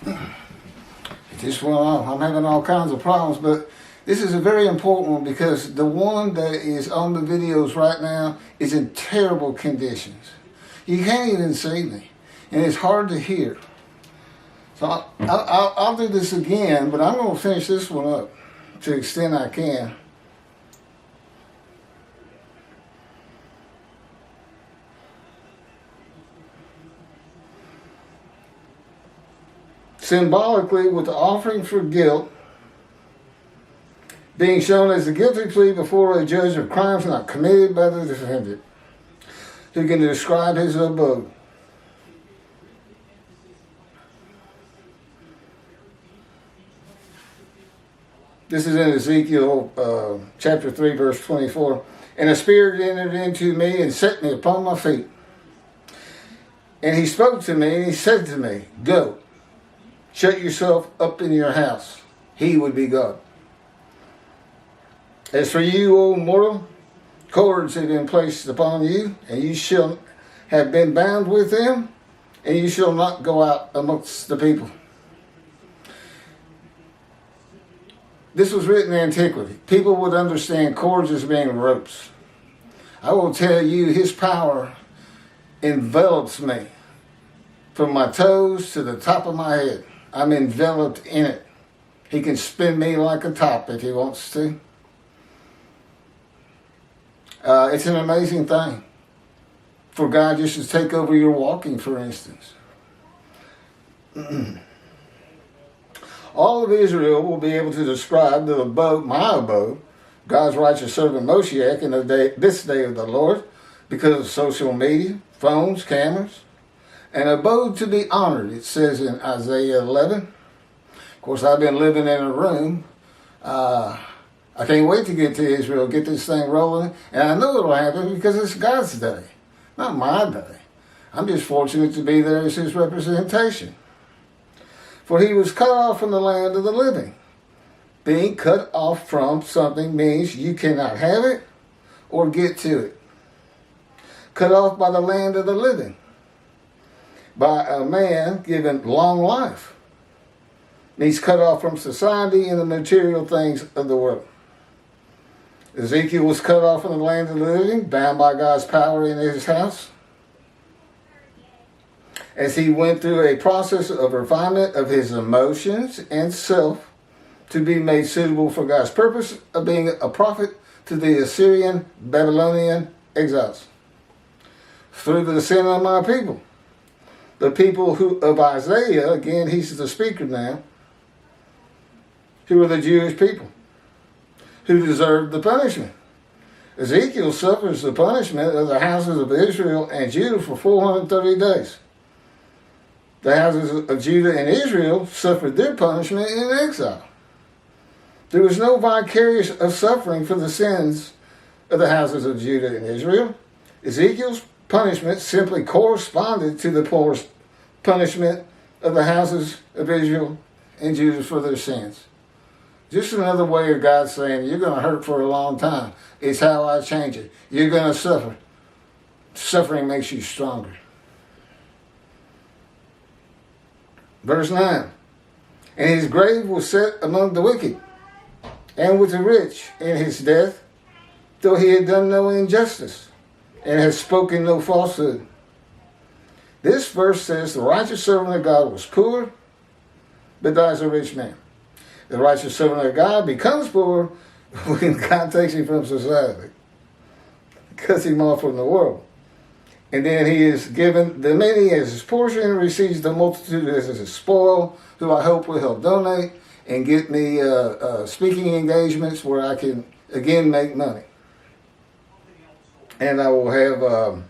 It just went off. I'm having all kinds of problems, but this is a very important one because the one that is on the videos right now is in terrible conditions. You can't even see me, and it's hard to hear. So I'll do this again, but I'm going to finish this one up to the extent I can. Symbolically, with the offering for guilt being shown as a guilty plea before a judge of crimes not committed by the defendant, who can describe his abode. This is in Ezekiel chapter 3, verse 24. And a spirit entered into me and set me upon my feet. And he spoke to me and he said to me, go, shut yourself up in your house. He would be God. As for you, O mortal, cords have been placed upon you, and you shall have been bound with them, and you shall not go out amongst the people. This was written in antiquity. People would understand cords as being ropes. I will tell you, his power envelops me from my toes to the top of my head. I'm enveloped in it. He can spin me like a top if he wants to. It's an amazing thing for God just to take over your walking, for instance. All of Israel will be able to describe the abode, my abode, God's righteous servant Moshiach, in this day of the Lord, because of social media, phones, cameras, an abode to be honored, it says in Isaiah 11. Of course, I've been living in a room. I can't wait to get to Israel, get this thing rolling. And I know it'll happen because it's God's day, not my day. I'm just fortunate to be there as his representation. For he was cut off from the land of the living. Being cut off from something means you cannot have it or get to it. Cut off by the land of the living. By a man given long life. He's cut off from society and the material things of the world. Ezekiel was cut off from the land of the living, bound by God's power in his house. As he went through a process of refinement of his emotions and self to be made suitable for God's purpose of being a prophet to the Assyrian, Babylonian exiles. Through the sin of my people. The people of Isaiah, again, he's the speaker now, who are the Jewish people, who deserved the punishment. Ezekiel suffers the punishment of the houses of Israel and Judah for 430 days. The houses of Judah and Israel suffered their punishment in exile. There was no vicarious of suffering for the sins of the houses of Judah and Israel. Ezekiel's punishment simply corresponded to the punishment of the houses of Israel and Judah for their sins. Just another way of God saying, you're going to hurt for a long time. It's how I change it. You're going to suffer. Suffering makes you stronger. Verse 9. And his grave was set among the wicked, and with the rich in his death, though he had done no injustice, and had spoken no falsehood. This verse says the righteous servant of God was poor, but dies a rich man. The righteous servant of God becomes poor when God takes him from society, cuts him off from the world. And then he is given the many as his portion and receives the multitude as his spoil, who I hope will help donate and get me speaking engagements where I can, again, make money. And I will have